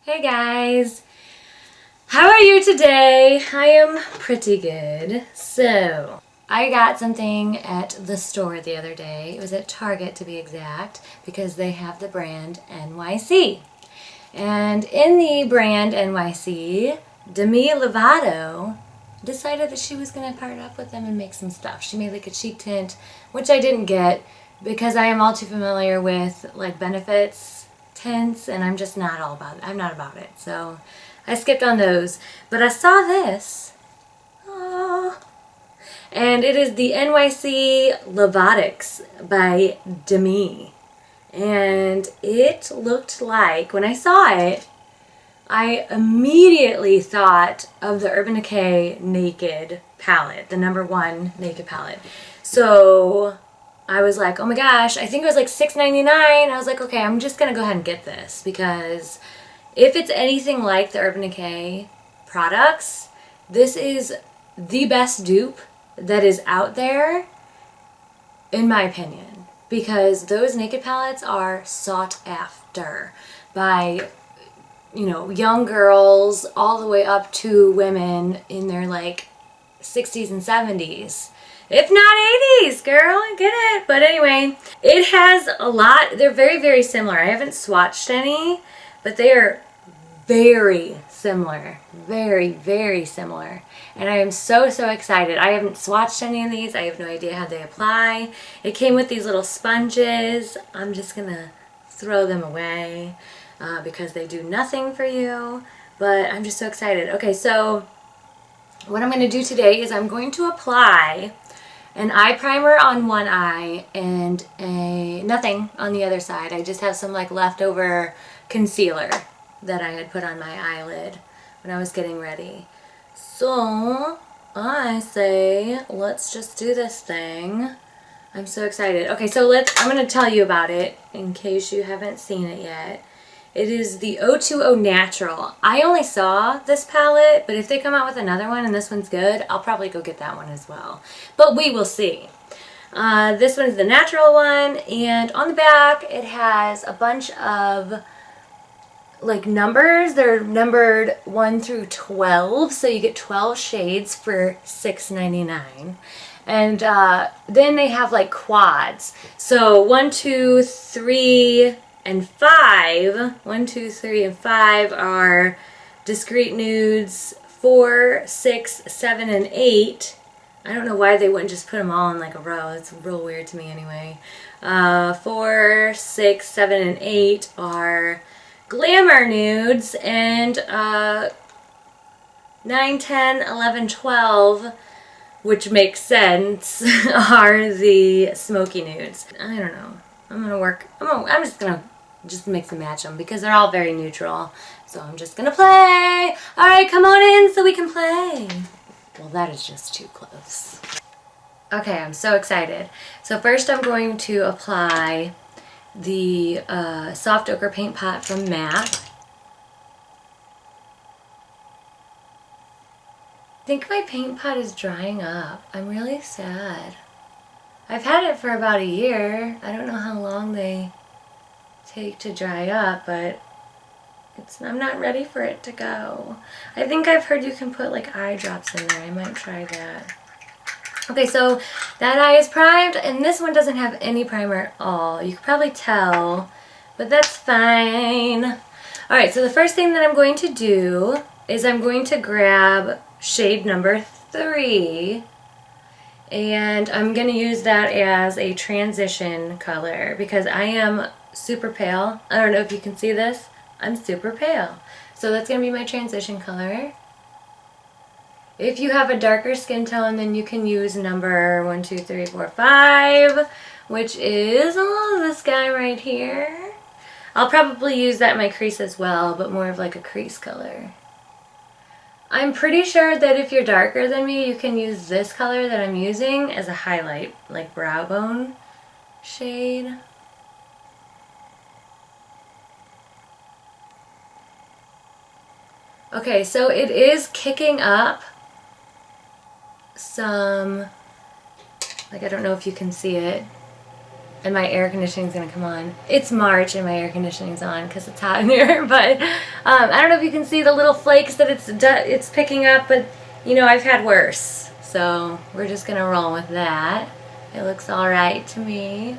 Hey guys! How are you today? I am pretty good. So, I got something at the store the other day. It was at Target to be exact, because they have the brand NYC. And in the brand NYC, Demi Lovato decided that she was going to partner up with them and make some stuff. She made like a cheek tint, which I didn't get because I am all too familiar with like Benefits tints, and I'm just not all about it. I'm not about it. So I skipped on those. But I saw this. Oh. And it is the NYC Lovatics by Demi. And it looked like, when I saw it, I immediately thought of the Urban Decay Naked palette, the #1 Naked palette. So I was like, oh my gosh, I think it was like $6.99. I was like, okay, I'm just going to go ahead and get this, because if it's anything like the Urban Decay products, this is the best dupe that is out there, in my opinion, because those Naked palettes are sought after by, you know, young girls all the way up to women in their like 60s and 70s. If not 80s, girl, I get it. But anyway, it has a lot. They're very, very similar. I haven't swatched any, but they are very similar. Very, very similar. And I am so, so excited. I haven't swatched any of these. I have no idea how they apply. It came with these little sponges. I'm just going to throw them away because they do nothing for you. But I'm just so excited. Okay, so what I'm going to do today is I'm going to apply an eye primer on one eye and nothing on the other side. I just have some like leftover concealer that I had put on my eyelid when I was getting ready. So I say, let's just do this thing. I'm so excited. Okay, so I'm going to tell you about it in case you haven't seen it yet. It is the 020 Natural. I only saw this palette, but if they come out with another one and this one's good, I'll probably go get that one as well. But we will see. This one's the natural one, and on the back it has a bunch of like numbers. They're numbered 1 through 12, so you get 12 shades for $6.99. And then they have like quads. So 1, 2, 3, and 5. 1, 2, 3, and 5 are discreet nudes. 4, 6, 7, and 8. I don't know why they wouldn't just put them all in like a row. It's real weird to me anyway. 4, 6, 7, and 8 are glamour nudes, and 9, 10, 11, 12, which makes sense, are the smoky nudes. I don't know. I'm just gonna mix and match them because they're all very neutral. So I'm just gonna play. All right, come on in so we can play. Well, that is just too close. Okay, I'm so excited. So first I'm going to apply the Soft Ochre Paint Pot from MAC. I think my paint pot is drying up. I'm really sad. I've had it for about a year. I don't know how long they take to dry up, but I'm not ready for it to go. I think I've heard you can put like eye drops in there. I might try that. Okay, so that eye is primed, and this one doesn't have any primer at all. You can probably tell, but that's fine. Alright, so the first thing that I'm going to do is I'm going to grab shade number 3, and I'm going to use that as a transition color because I am super pale. I don't know if you can see this. I'm super pale. So that's going to be my transition color. If you have a darker skin tone, then you can use number 1, 2, 3, 4, 5, which is this guy right here. I'll probably use that in my crease as well, but more of like a crease color. I'm pretty sure that if you're darker than me, you can use this color that I'm using as a highlight, like brow bone shade. Okay, so it is kicking up some, like, I don't know if you can see it, and my air conditioning is going to come on. It's March and my air conditioning's on because it's hot in here, but I don't know if you can see the little flakes that it's picking up, but you know, I've had worse. So we're just gonna roll with that. It looks all right to me.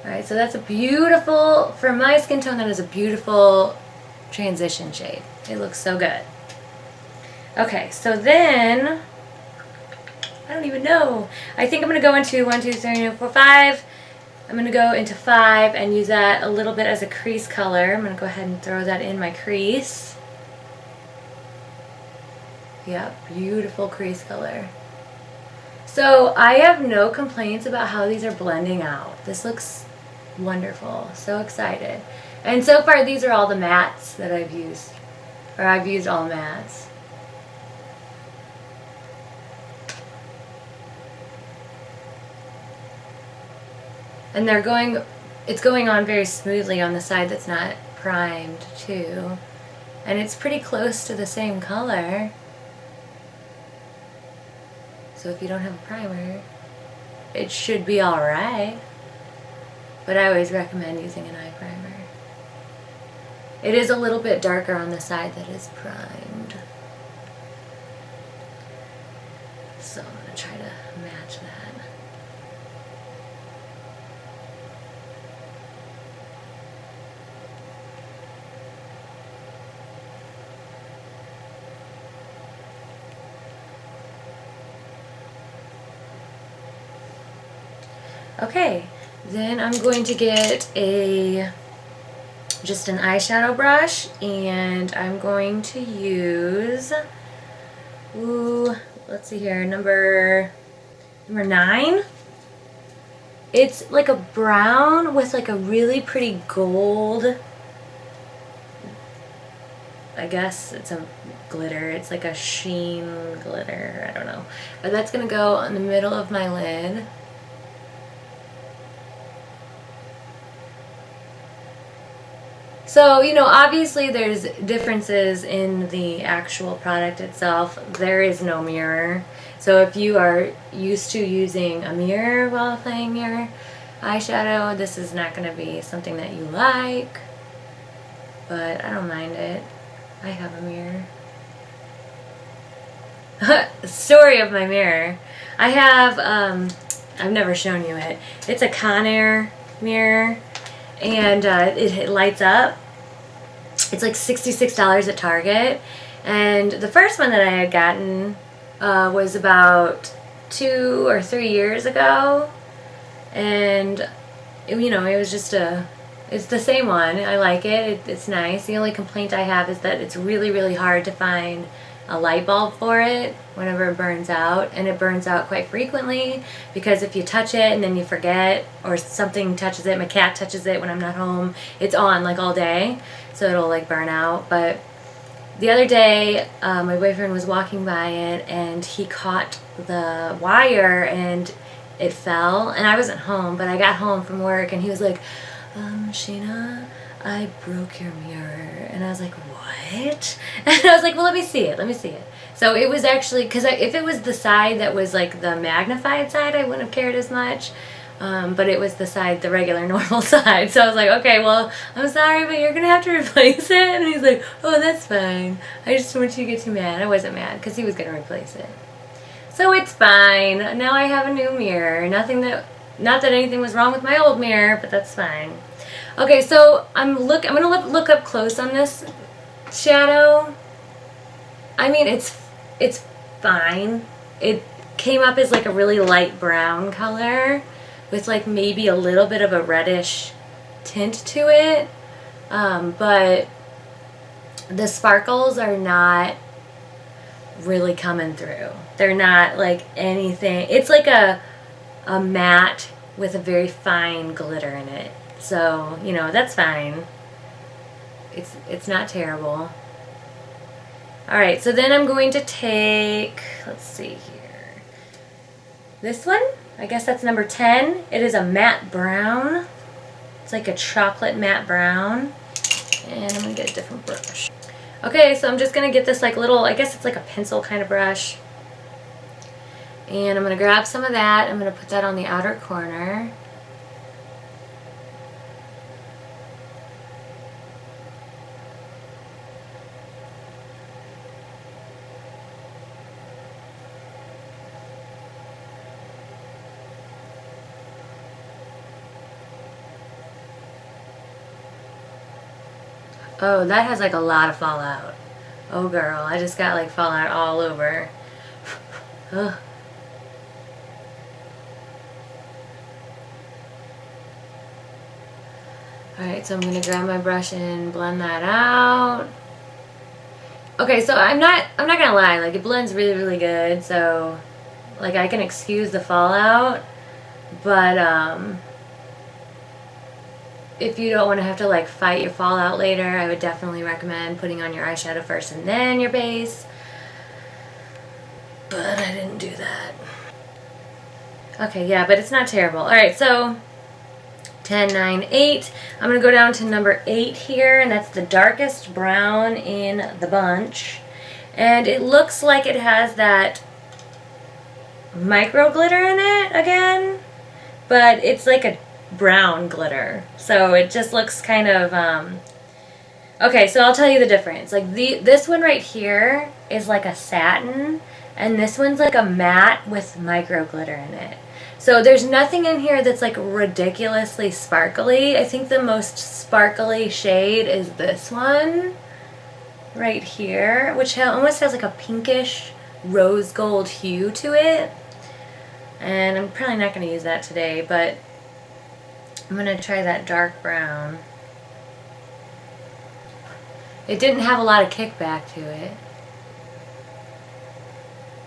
All right, so that's a beautiful, for my skin tone, that is a beautiful transition shade. It looks so good. Okay, so then, I don't even know. I think I'm gonna go into 1, 2, 3, 4, 5. I'm gonna go into 5 and use that a little bit as a crease color. I'm gonna go ahead and throw that in my crease. Yep, beautiful crease color. So I have no complaints about how these are blending out. This looks wonderful. So excited. And so far these are all the mattes that I've used. Or I've used all mattes. And it's going on very smoothly on the side that's not primed too. And it's pretty close to the same color. So if you don't have a primer, it should be alright. But I always recommend using an eye primer. It is a little bit darker on the side that is primed. So I'm going to try to match that. Okay, then I'm going to get just an eyeshadow brush, and I'm going to use, let's see here, number 9. It's like a brown with like a really pretty gold, I guess it's a glitter, it's like a sheen glitter, I don't know. But that's gonna go in the middle of my lid. So, you know, obviously there's differences in the actual product itself. There is no mirror. So if you are used to using a mirror while applying your eyeshadow, this is not going to be something that you like. But I don't mind it. I have a mirror. Story of my mirror. I have, I've never shown you it. It's a Conair mirror. And it lights up. It's like $66 at Target. And the first one that I had gotten was about 2 or 3 years ago. And, you know, it was just it's the same one. I like it. It's nice. The only complaint I have is that it's really, really hard to find a light bulb for it whenever it burns out, and it burns out quite frequently because if you touch it and then you forget, or something touches it, my cat touches it when I'm not home, it's on like all day, so it'll like burn out. But the other day my boyfriend was walking by it and he caught the wire and it fell, and I wasn't home, but I got home from work and he was like, Sheena, I broke your mirror. And I was like, what? And I was like, well, let me see it. So it was actually, because if it was the side that was like the magnified side, I wouldn't have cared as much. But it was the regular normal side. So I was like, okay, well, I'm sorry, but you're going to have to replace it. And he's like, oh, that's fine. I just don't want you to get too mad. I wasn't mad because he was going to replace it. So it's fine. Now I have a new mirror. Not that anything was wrong with my old mirror, but that's fine. Okay, so I'm going to look up close on this shadow. I mean, it's fine. It came up as like a really light brown color with like maybe a little bit of a reddish tint to it. But the sparkles are not really coming through. They're not like anything. It's like a matte with a very fine glitter in it. So, you know, that's fine. It's not terrible. Alright, so then I'm going to take, let's see here, this one. I guess that's number 10. It is a matte brown. It's like a chocolate matte brown. And I'm going to get a different brush. Okay, so I'm just going to get this like little, I guess it's like a pencil kind of brush. And I'm going to grab some of that. I'm going to put that on the outer corner. Oh, that has like a lot of fallout. Oh girl, I just got like fallout all over. Ugh. Alright, so I'm gonna grab my brush and blend that out. Okay, so I'm not gonna lie, like it blends really, really good, so like I can excuse the fallout, but if you don't want to have to like fight your fallout later, I would definitely recommend putting on your eyeshadow first and then your base. But I didn't do that. Okay, yeah, but it's not terrible. Alright, so 10, 9, 8. I'm going to go down to number 8 here, and that's the darkest brown in the bunch. And it looks like it has that micro glitter in it again, but it's like a brown glitter. So it just looks kind of, okay, so I'll tell you the difference. Like this one right here is like a satin, and this one's like a matte with micro glitter in it. So there's nothing in here that's like ridiculously sparkly. I think the most sparkly shade is this one right here, which almost has like a pinkish rose gold hue to it. And I'm probably not going to use that today, but I'm going to try that dark brown. It didn't have a lot of kickback to it.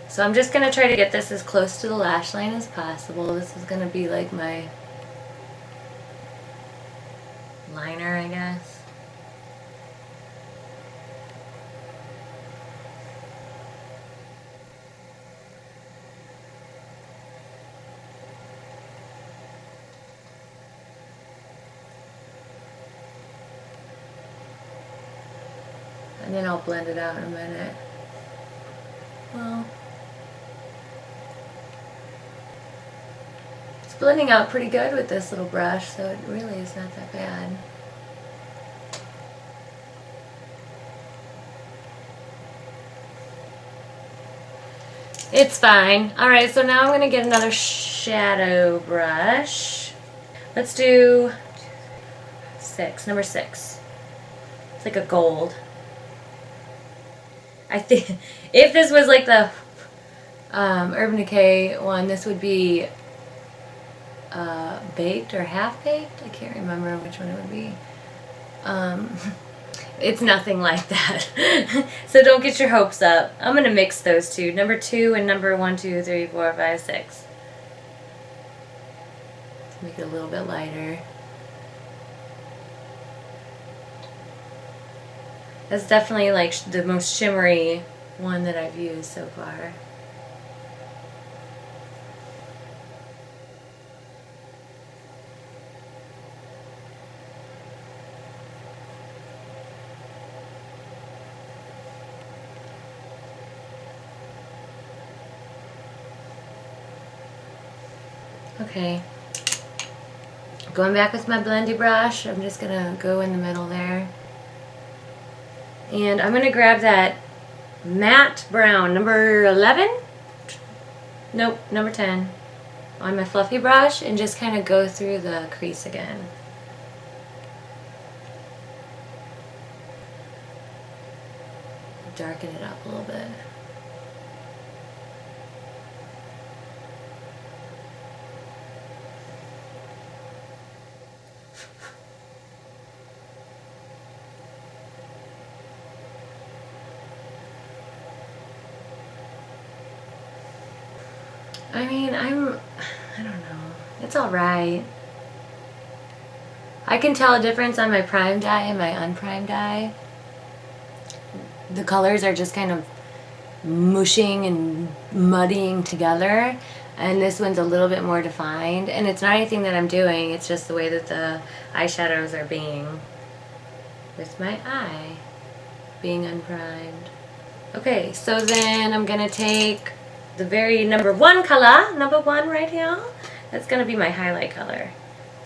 So I'm just going to try to get this as close to the lash line as possible. This is going to be like my liner, I guess. And then I'll blend it out in a minute. Well, it's blending out pretty good with this little brush, so it really is not that bad. It's fine. Alright, so now I'm going to get another shadow brush. Let's do 6, number 6. It's like a gold. I think if this was like the Urban Decay one, this would be baked or half baked. I can't remember which one it would be. It's nothing like that. So don't get your hopes up. I'm going to mix those two. Number 2 and number 1, 2, 3, 4, 5, 6. To make it a little bit lighter. That's definitely like the most shimmery one that I've used so far. Okay. Going back with my blendy brush, I'm just gonna go in the middle there. And I'm going to grab that matte brown, number 11? Nope, number 10, on my fluffy brush and just kind of go through the crease again. Darken it up a little bit. I mean, I don't know. It's alright. I can tell a difference on my prime dye and my unprimed dye. The colors are just kind of mushing and muddying together, and this one's a little bit more defined, and it's not anything that I'm doing, it's just the way that the eyeshadows are being with my eye being unprimed. Okay, so then I'm gonna take the very number 1 color, number 1 right here. That's gonna be my highlight color.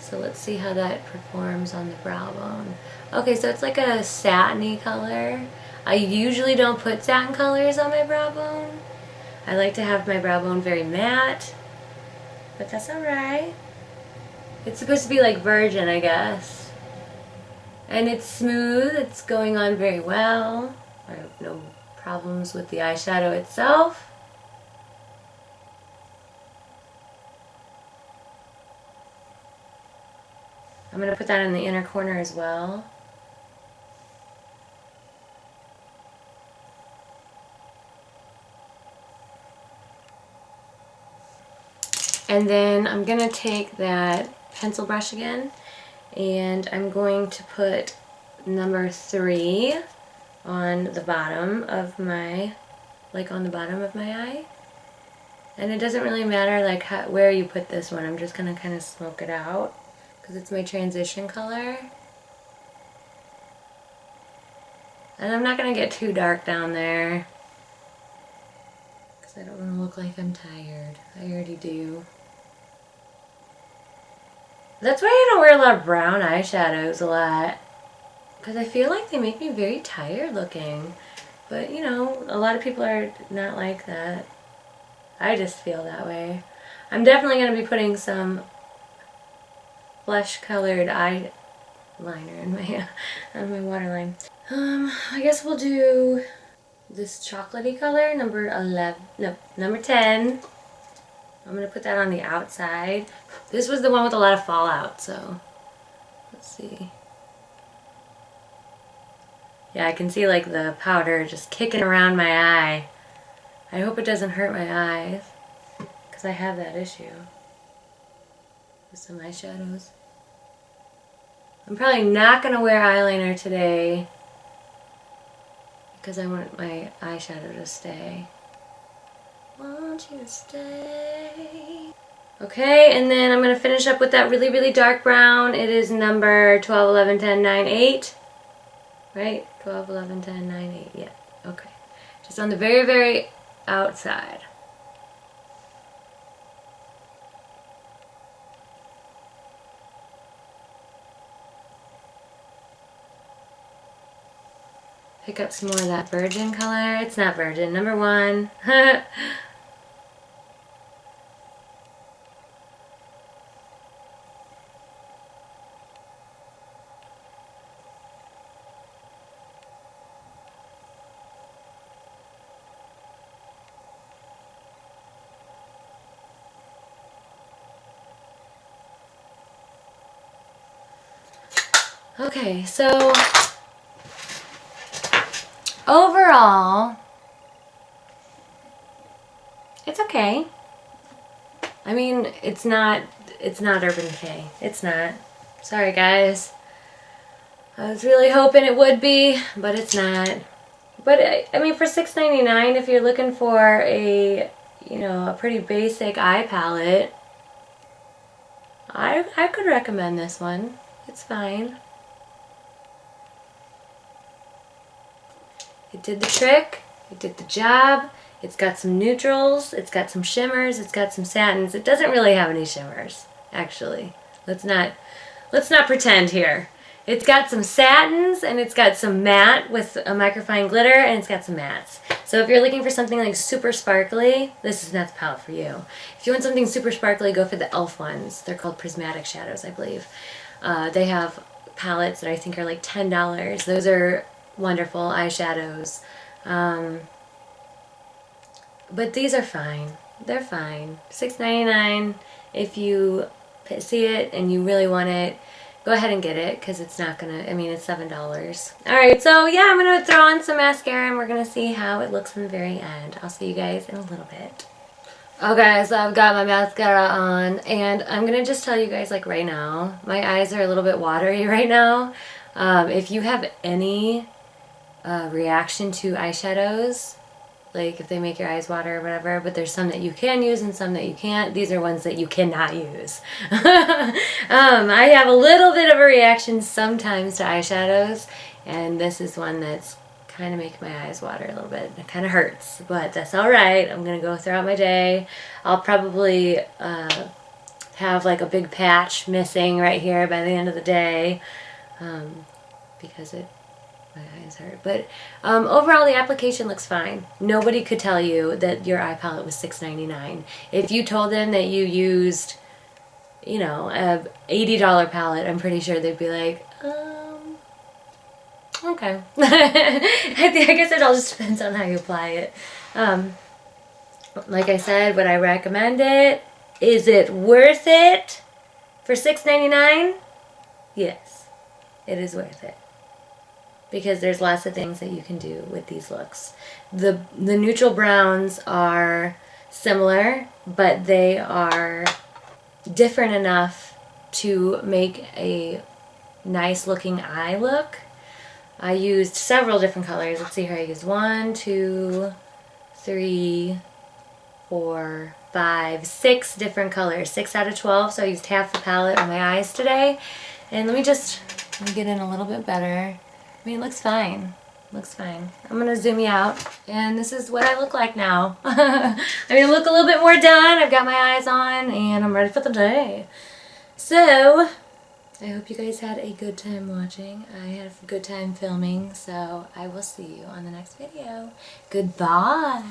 So let's see how that performs on the brow bone. Okay, so it's like a satiny color. I usually don't put satin colors on my brow bone. I like to have my brow bone very matte, but that's alright. It's supposed to be like virgin, I guess. And it's smooth, it's going on very well. I have no problems with the eyeshadow itself. I'm going to put that in the inner corner as well. And then I'm going to take that pencil brush again, and I'm going to put number 3 on the bottom of my, like on the bottom of my eye. And it doesn't really matter like where you put this one. I'm just going to kind of smoke it out because it's my transition color. And I'm not going to get too dark down there because I don't want to look like I'm tired. I already do. That's why I don't wear a lot of brown eyeshadows a lot, because I feel like they make me very tired looking. But you know, a lot of people are not like that. I just feel that way. I'm definitely going to be putting some flesh colored eyeliner in my on my waterline. I guess we'll do this chocolatey color, number 11. No, number 10. I'm going to put that on the outside. This was the one with a lot of fallout, so let's see. Yeah, I can see like the powder just kicking around my eye. I hope it doesn't hurt my eyes, because I have that issue with some eyeshadows. I'm probably not going to wear eyeliner today because I want my eyeshadow to stay. Want you to stay. Okay, and then I'm going to finish up with that really, really dark brown. It is number 12, 11, 10, 9, 8. Right? 12, 11, 10, 9, 8. Yeah. Okay. Just on the very, very outside. Pick up some more of that virgin color. It's not virgin. Number 1. Okay, so overall, it's okay. I mean, it's not Urban Decay. It's not. Sorry, guys. I was really hoping it would be, but it's not. But I mean, for $6.99, if you're looking for a, you know, a pretty basic eye palette, I could recommend this one. It's fine. It did the trick. It did the job. It's got some neutrals. It's got some shimmers. It's got some satins. It doesn't really have any shimmers, actually. Let's not pretend here. It's got some satins, and it's got some matte with a microfine glitter, and it's got some mattes. So if you're looking for something like super sparkly, this is not the palette for you. If you want something super sparkly, go for the e.l.f. ones. They're called Prismatic Shadows, I believe. They have palettes that I think are like $10. Those are wonderful eyeshadows. But these are fine. They're fine. $6.99. If you see it and you really want it, go ahead and get it, because it's not gonna, I mean, it's $7. Alright, so yeah, I'm gonna throw on some mascara and we're gonna see how it looks in the very end. I'll see you guys in a little bit. Okay, so I've got my mascara on, and I'm gonna just tell you guys, like, right now, my eyes are a little bit watery right now. If you have any reaction to eyeshadows, like if they make your eyes water or whatever, but there's some that you can use and some that you can't. These are ones that you cannot use. I have a little bit of a reaction sometimes to eyeshadows, and this is one that's kind of making my eyes water a little bit. It kind of hurts, but that's alright. I'm going to go throughout my day. I'll probably have like a big patch missing right here by the end of the day, because my eyes hurt. But overall, the application looks fine. Nobody could tell you that your eye palette was $6.99. If you told them that you used, you know, a $80 palette, I'm pretty sure they'd be like, Okay. I guess it all just depends on how you apply it. Like I said, would I recommend it? Is it worth it for $6.99? Yes, it is worth it. Because there's lots of things that you can do with these looks. The neutral browns are similar, but they are different enough to make a nice looking eye look. I used several different colors. Let's see here. I used 1, 2, 3, 4, 5, 6 different colors. 6 out of 12. So I used half the palette on my eyes today. And let me get in a little bit better. I mean, it looks fine. Looks fine. I'm going to zoom you out. And this is what I look like now. I mean, I look a little bit more done. I've got my eyes on and I'm ready for the day. So, I hope you guys had a good time watching. I had a good time filming. So, I will see you on the next video. Goodbye.